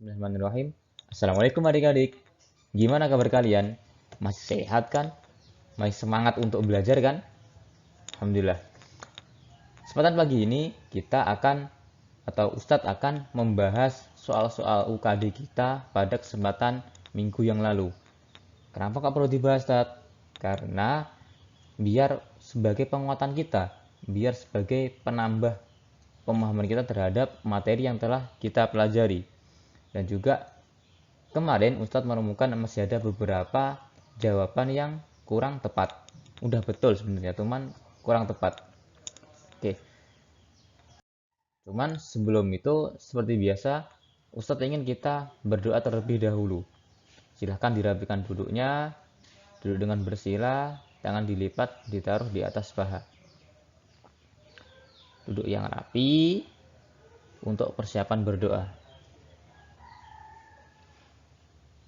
Bismillahirrahmanirrahim. Assalamualaikum adik-adik. Gimana kabar kalian? Masih sehat kan? Masih semangat untuk belajar kan? Alhamdulillah. Kesempatan pagi ini kita akan atau Ustadz akan membahas soal-soal UKD kita pada kesempatan minggu yang lalu. Kenapa kok perlu dibahas, Ustadz? Karena biar sebagai penguatan kita, biar sebagai penambah pemahaman kita terhadap materi yang telah kita pelajari. Dan juga kemarin Ustadz menemukan masih ada beberapa jawaban yang kurang tepat. Udah betul sebenarnya, cuman kurang tepat. Oke, cuman sebelum itu seperti biasa Ustadz ingin kita berdoa terlebih dahulu. Silahkan dirapikan duduknya, duduk dengan bersila, tangan dilipat, ditaruh di atas paha. Duduk yang rapi untuk persiapan berdoa.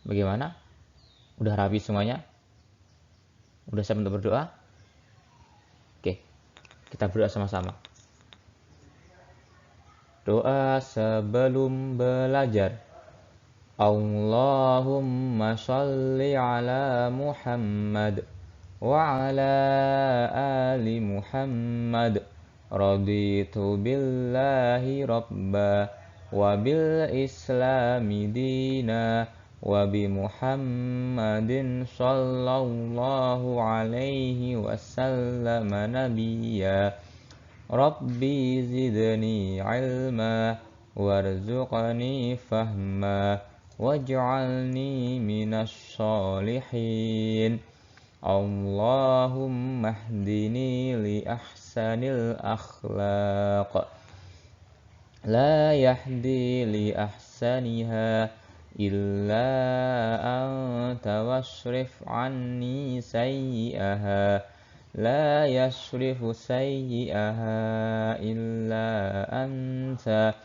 Bagaimana? Udah rapi semuanya? Udah siap untuk berdoa? Oke, kita berdoa sama-sama. Doa sebelum belajar. Allahumma shalli ala Muhammad wa ala ali Muhammad. Raditu billahi rabba wa bil islami dina wa bi Muhammadin sallallahu alaihi wasallam nabiyya. Rabbi zidni ilma warzuqni fahma waj'alni minas sholihin. Allahumma hdini li ahsanil akhlaq la yahdi li ahsaniha illa anta wasrif anni sayyi'aha la yasrifu sayyi'aha illa anta.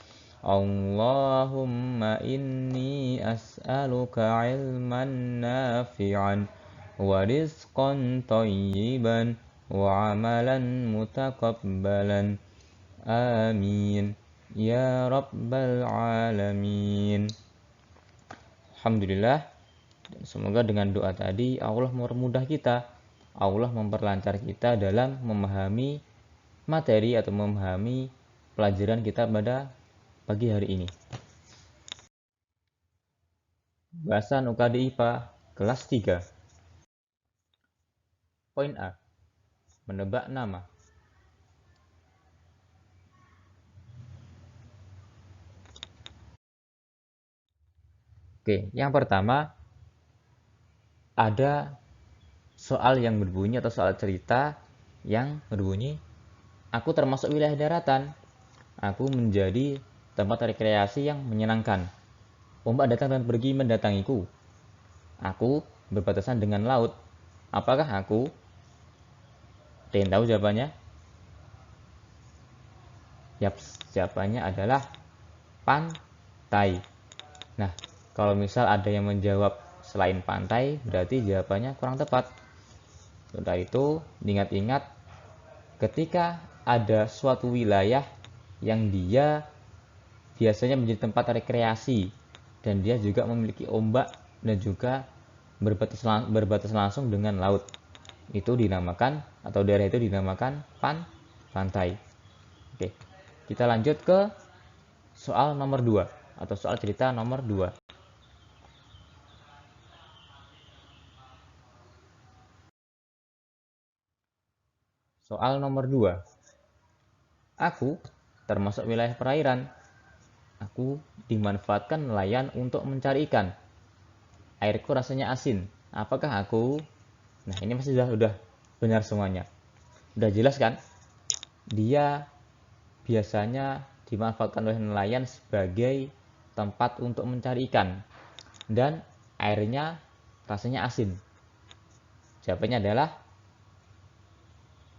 Allahumma inni as'aluka ilman nafi'an wa rizqan thayyiban wa amalan mutakabbalan. Amin ya rabbal alamin. Alhamdulillah. Dan semoga dengan doa tadi Allah mempermudah kita, Allah memperlancar kita dalam memahami materi atau memahami pelajaran kita pada pagi hari ini. Bahasan UKD IPA kelas 3. Poin A. Menebak nama. Oke, yang pertama ada soal yang berbunyi atau soal cerita yang berbunyi, aku termasuk wilayah daratan. Aku menjadi tempat rekreasi yang menyenangkan. Ombak datang dan pergi mendatangiku. Aku berbatasan dengan laut. Apakah aku? Ada yang tahu jawabannya? Yap, jawabannya adalah pantai. Nah, kalau misal ada yang menjawab selain pantai, berarti jawabannya kurang tepat. Setelah itu, ingat-ingat ketika ada suatu wilayah yang dia biasanya menjadi tempat rekreasi dan dia juga memiliki ombak dan juga berbatas langsung dengan laut, itu dinamakan atau daerah itu dinamakan pantai. Oke, kita lanjut ke soal nomor 2 atau soal cerita nomor 2. Soal nomor 2. Aku termasuk wilayah perairan. Aku dimanfaatkan nelayan untuk mencari ikan. Airku rasanya asin. Apakah aku? Nah, ini masih sudah benar semuanya. Udah jelas kan? Dia biasanya dimanfaatkan oleh nelayan sebagai tempat untuk mencari ikan. Dan airnya rasanya asin. Jawabannya adalah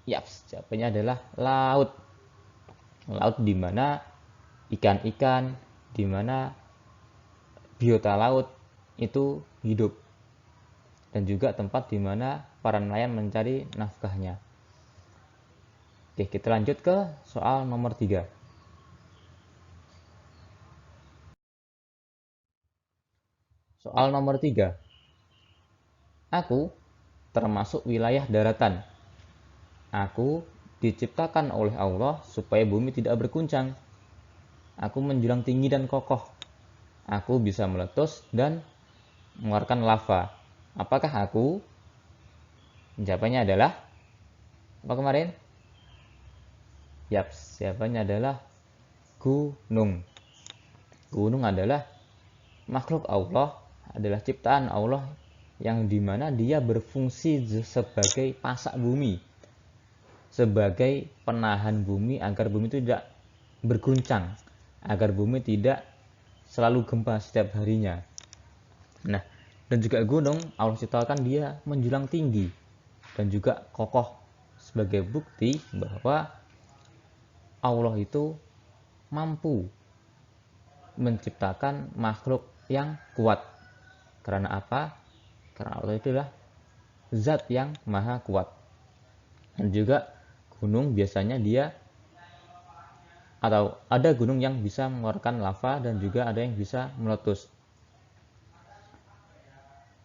jawabannya adalah laut. Laut di mana ikan-ikan, di mana biota laut itu hidup. Dan juga tempat di mana para nelayan mencari nafkahnya. Oke, kita lanjut ke soal nomor 3. Soal nomor 3. Aku termasuk wilayah daratan. Aku diciptakan oleh Allah supaya bumi tidak berguncang. Aku menjulang tinggi dan kokoh. Aku bisa meletus dan mengeluarkan lava. Apakah aku? Jawabannya adalah apa kemarin? Yap, jawabannya adalah gunung. Gunung adalah makhluk Allah, adalah ciptaan Allah yang dimana dia berfungsi sebagai pasak bumi, sebagai penahan bumi agar bumi itu tidak berguncang, agar bumi tidak selalu gempa setiap harinya. Nah, dan juga gunung Allah ciptakan dia menjulang tinggi dan juga kokoh sebagai bukti bahwa Allah itu mampu menciptakan makhluk yang kuat. Karena apa? Karena Allah itu adalah zat yang maha kuat. Dan juga gunung biasanya dia atau ada gunung yang bisa mengeluarkan lava dan juga ada yang bisa meletus.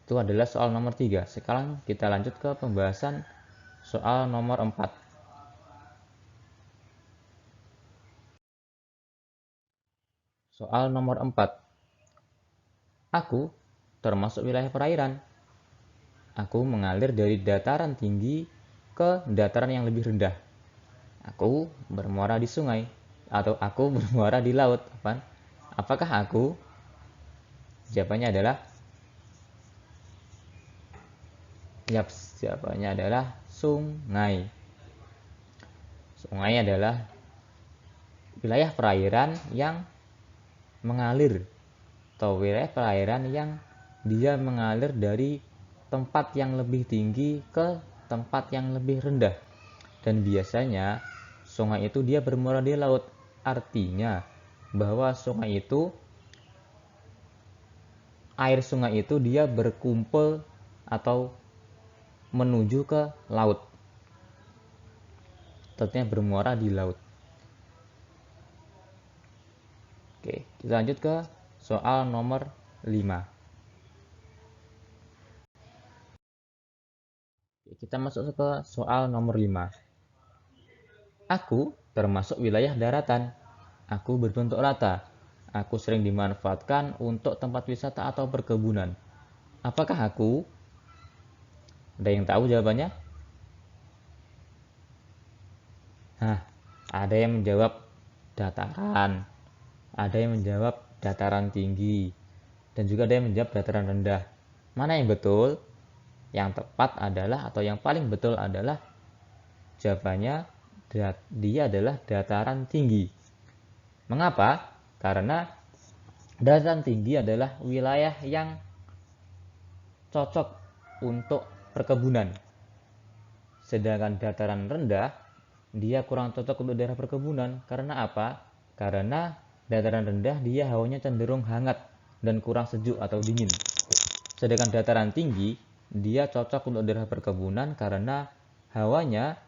Itu adalah soal nomor 3. Sekarang kita lanjut ke pembahasan soal nomor 4. Soal nomor 4. Aku termasuk wilayah perairan. Aku mengalir dari dataran tinggi ke dataran yang lebih rendah. Aku bermuara di sungai atau aku bermuara di laut. Apakah aku? Jawabannya adalah yap, jawabannya adalah sungai. Sungai adalah wilayah perairan yang mengalir atau wilayah perairan yang dia mengalir dari tempat yang lebih tinggi ke tempat yang lebih rendah. Dan biasanya sungai itu dia bermuara di laut. Artinya bahwa sungai itu, air sungai itu dia berkumpul atau menuju ke laut. Tentunya bermuara di laut. Oke, kita lanjut ke soal nomor 5. Kita masuk ke soal nomor 5. Aku termasuk wilayah daratan. Aku berbentuk rata. Aku sering dimanfaatkan untuk tempat wisata atau perkebunan. Apakah aku? Ada yang tahu jawabannya? Nah, ada yang menjawab dataran, ada yang menjawab dataran tinggi, dan juga ada yang menjawab dataran rendah. Mana yang betul? Yang tepat adalah atau yang paling betul adalah jawabannya dia adalah dataran tinggi. Mengapa? Karena dataran tinggi adalah wilayah yang cocok untuk perkebunan. Sedangkan dataran rendah dia kurang cocok untuk daerah perkebunan. Karena apa? Karena dataran rendah dia hawanya cenderung hangat dan kurang sejuk atau dingin. Sedangkan dataran tinggi dia cocok untuk daerah perkebunan karena hawanya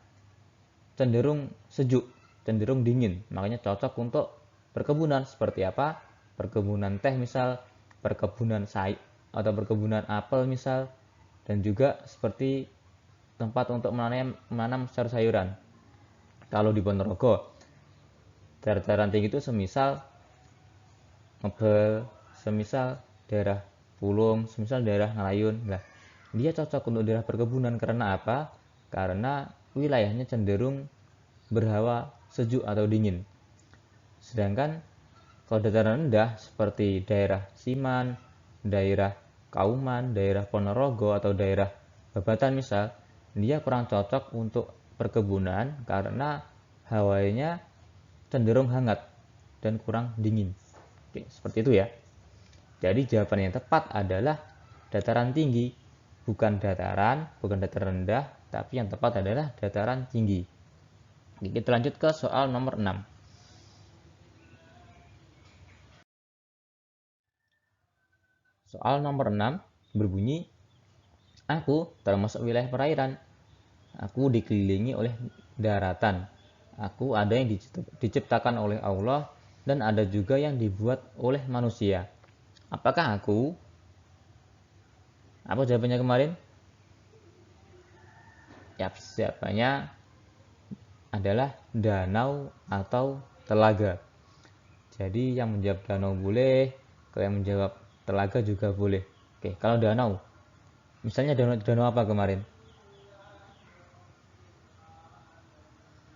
cenderung sejuk, cenderung dingin. Makanya cocok untuk perkebunan seperti apa? Perkebunan teh misal, perkebunan sayur atau perkebunan apel misal, dan juga seperti tempat untuk menanam sayur-sayuran. Kalau di Ponorogo, dataran tinggi itu semisal Mebel, semisal daerah Pulung, semisal daerah Ngalayun. Nah, dia cocok untuk daerah perkebunan karena apa? Karena wilayahnya cenderung berhawa sejuk atau dingin. Sedangkan kalau dataran rendah seperti daerah Siman, daerah Kauman, daerah Ponorogo atau daerah Babatan misal, dia kurang cocok untuk perkebunan karena hawanya cenderung hangat dan kurang dingin. Oke, seperti itu ya. Jadi jawaban yang tepat adalah dataran tinggi, bukan dataran rendah, tapi yang tepat adalah dataran tinggi. Oke, kita lanjut ke soal nomor 6. Soal nomor 6 berbunyi, aku termasuk wilayah perairan. Aku dikelilingi oleh daratan. Aku ada yang diciptakan oleh Allah dan ada juga yang dibuat oleh manusia. Apakah aku? Apa jawabannya kemarin? Yap, jawabannya adalah danau atau telaga. Jadi yang menjawab danau boleh, kalau yang menjawab telaga juga boleh. Oke, kalau danau, misalnya danau apa kemarin?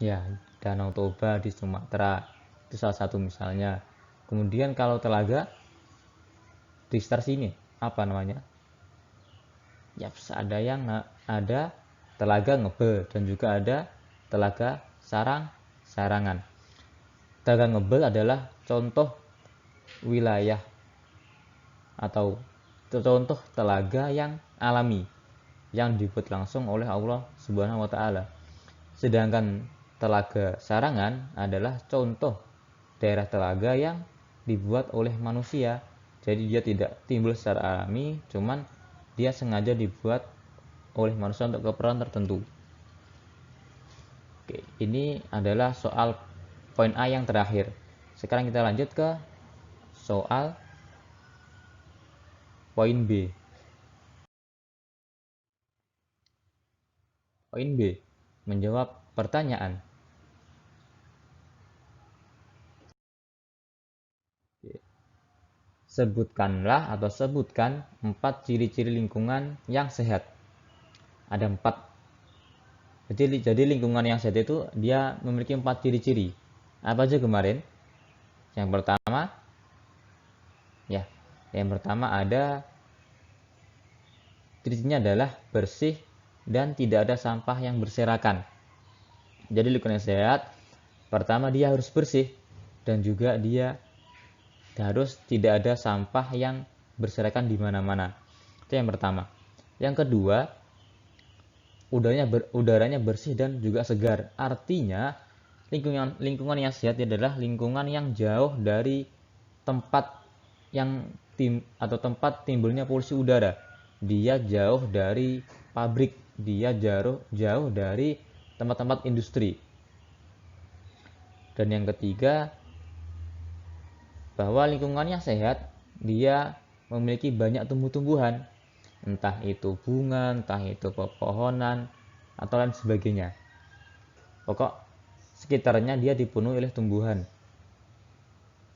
Ya, Danau Toba di Sumatera. Itu salah satu misalnya. Kemudian kalau telaga di sekitar sini, apa namanya? Ya, ada telaga Ngebel dan juga ada telaga Sarangan. Telaga Ngebel adalah contoh wilayah atau contoh telaga yang alami yang dibuat langsung oleh Allah Subhanahu wa taala. Sedangkan telaga Sarangan adalah contoh daerah telaga yang dibuat oleh manusia. Jadi dia tidak timbul secara alami, cuman dia sengaja dibuat oleh manusia untuk keperluan tertentu. Oke, ini adalah soal poin A yang terakhir. Sekarang kita lanjut ke soal poin B. Poin B, menjawab pertanyaan. Sebutkanlah atau sebutkan 4 ciri-ciri lingkungan yang sehat. Ada 4. Jadi lingkungan yang sehat itu dia memiliki 4 ciri-ciri. Apa aja kemarin? Yang pertama, ya, yang pertama ada cirinya adalah bersih dan tidak ada sampah yang berserakan. Jadi lingkungan yang sehat, pertama dia harus bersih dan juga dia harus tidak ada sampah yang berserakan di mana-mana. Itu yang pertama. Yang kedua, udaranya bersih dan juga segar. Artinya lingkungan yang sehat adalah lingkungan yang jauh dari tempat atau tempat timbulnya polusi udara. Dia jauh dari pabrik, dia jauh dari tempat-tempat industri. Dan yang ketiga, bahwa lingkungan yang sehat dia memiliki banyak tumbuh-tumbuhan, entah itu bunga, entah itu pepohonan atau lain sebagainya. Pokok sekitarnya dia dipenuhi oleh tumbuhan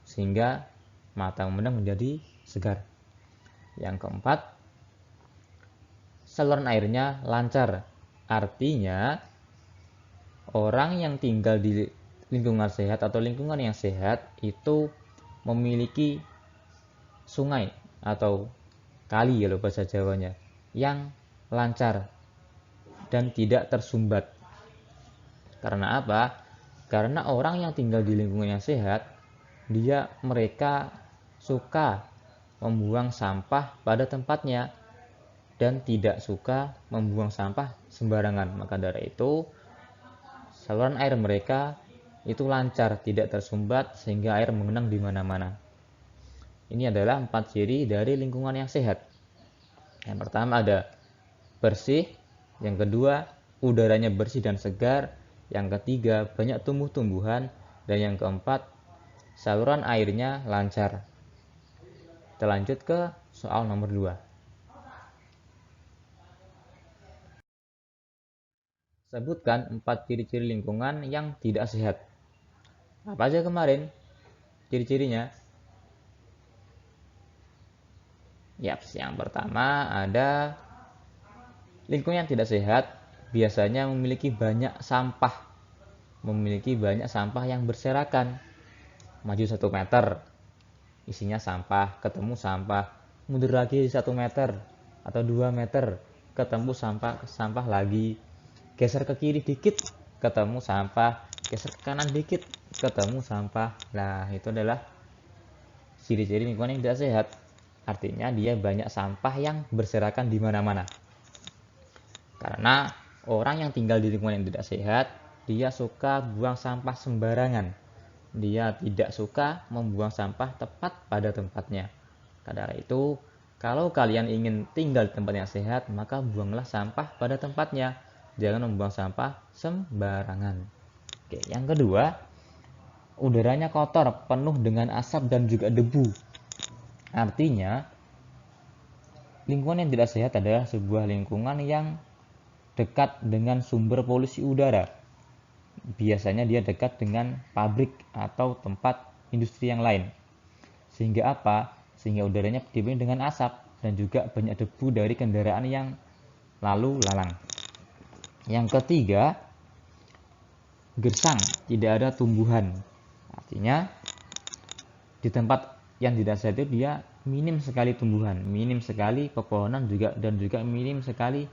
sehingga mata memandang menjadi segar. Yang keempat, saluran airnya lancar. Artinya orang yang tinggal di lingkungan sehat atau lingkungan yang sehat itu memiliki sungai atau kali kalau bahasa Jawanya yang lancar dan tidak tersumbat. Karena apa? Karena orang yang tinggal di lingkungan yang sehat, mereka suka membuang sampah pada tempatnya dan tidak suka membuang sampah sembarangan. Maka dari itu, saluran air mereka itu lancar, tidak tersumbat sehingga air mengenang di mana-mana. Ini adalah 4 ciri dari lingkungan yang sehat. Yang pertama ada bersih, yang kedua udaranya bersih dan segar, yang ketiga banyak tumbuh-tumbuhan, dan yang keempat saluran airnya lancar. Kita lanjut ke soal nomor 2. Sebutkan 4 ciri-ciri lingkungan yang tidak sehat. Apa aja kemarin ciri-cirinya? Yang pertama ada lingkungan yang tidak sehat biasanya memiliki banyak sampah yang berserakan. Maju 1 meter, isinya sampah, ketemu sampah, mundur lagi 1 meter atau 2 meter, ketemu sampah lagi, geser ke kiri dikit, ketemu sampah, geser ke kanan dikit, ketemu sampah. Nah, itu adalah ciri-ciri lingkungan yang tidak sehat. Artinya dia banyak sampah yang berserakan di mana-mana. Karena orang yang tinggal di lingkungan yang tidak sehat, dia suka buang sampah sembarangan. Dia tidak suka membuang sampah tepat pada tempatnya. Karena itu, kalau kalian ingin tinggal di tempat yang sehat, maka buanglah sampah pada tempatnya. Jangan membuang sampah sembarangan. Oke, yang kedua, udaranya kotor, penuh dengan asap dan juga debu. Artinya, lingkungan yang tidak sehat adalah sebuah lingkungan yang dekat dengan sumber polusi udara. Biasanya dia dekat dengan pabrik atau tempat industri yang lain. Sehingga apa? Sehingga udaranya dipenuhi dengan asap dan juga banyak debu dari kendaraan yang lalu lalang. Yang ketiga, gersang, tidak ada tumbuhan. Artinya di tempat yang tidak sehat itu dia minim sekali tumbuhan, minim sekali pepohonan juga, dan juga minim sekali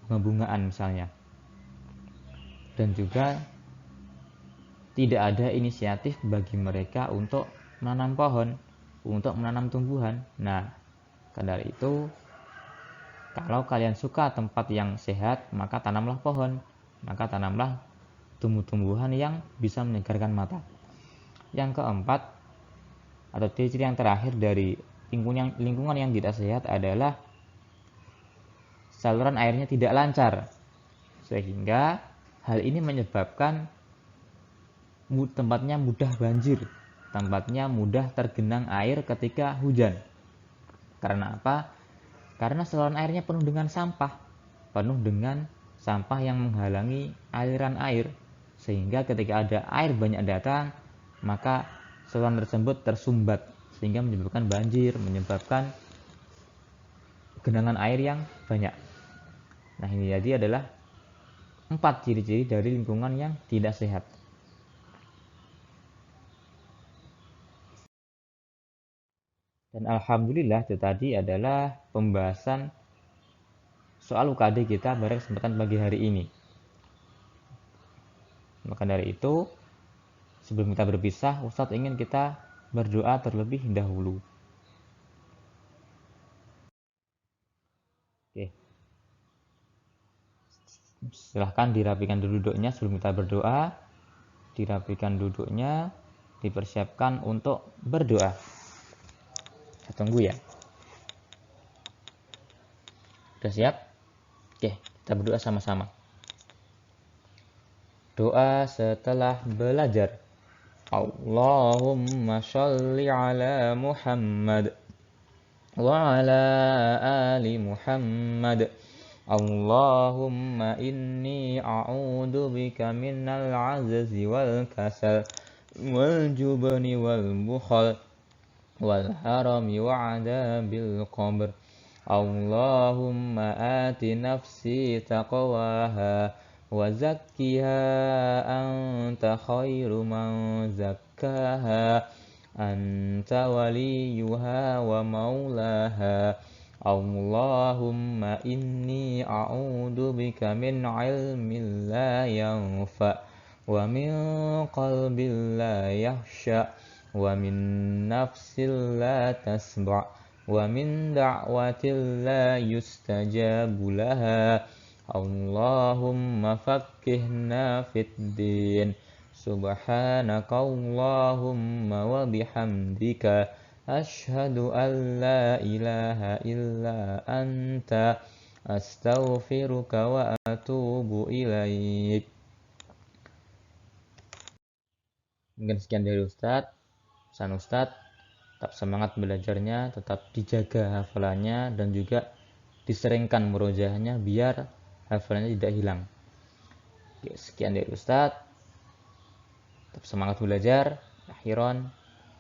bunga-bungaan misalnya. Dan juga tidak ada inisiatif bagi mereka untuk menanam pohon, untuk menanam tumbuhan. Nah, karena itu kalau kalian suka tempat yang sehat, maka tanamlah pohon, maka tanamlah tumbuh-tumbuhan yang bisa menyegarkan mata. Yang keempat, atau ciri yang terakhir dari lingkungan yang tidak sehat adalah saluran airnya tidak lancar, sehingga hal ini menyebabkan tempatnya mudah banjir, tempatnya mudah tergenang air ketika hujan. Karena apa? Karena saluran airnya penuh dengan sampah yang menghalangi aliran air, sehingga ketika ada air banyak datang, maka saluran tersebut tersumbat, sehingga menyebabkan banjir, menyebabkan genangan air yang banyak. Nah, ini jadi adalah 4 ciri-ciri dari lingkungan yang tidak sehat. Dan alhamdulillah itu tadi adalah pembahasan soal UKD kita pada kesempatan pagi hari ini. Maka dari itu, sebelum kita berpisah, Ustadz ingin kita berdoa terlebih dahulu. Oke. Silahkan dirapikan duduknya sebelum kita berdoa. Dirapikan duduknya, dipersiapkan untuk berdoa. Saya tunggu ya. Sudah siap? Oke, kita berdoa sama-sama. Doa setelah belajar. Allahumma sholli ala Muhammad wa ala ali Muhammad. Allahumma inni a'udzu bika minal azzi wal kasal wal jubni wal bukhal wal harami wa adabil qabr. Allahumma ati nafsi taqwaha wa zakkiha anta khairu man zakkaha anta waliyuha wa maulaha. Allahumma inni a'udzu bika min ilmin la yanfa wa min qalbin la yakhsha wa min nafsin la tasba' wa min da'watin la yustajabu laha. Allahumma faqqihna fid din. Subhanaka Allahumma wa bihamdika asyhadu an la ilaha illa anta astaghfiruka wa atubu ilaik. Mungkin sekian dari Ustadz. Pesan Ustadz, tetap semangat belajarnya, tetap dijaga hafalannya, dan juga diseringkan murojaahnya biar hafalannya tidak hilang. Oke, sekian dari Ustadz. Tetap semangat belajar. Akhiran,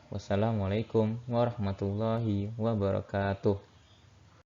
wassalamualaikum warahmatullahi wabarakatuh.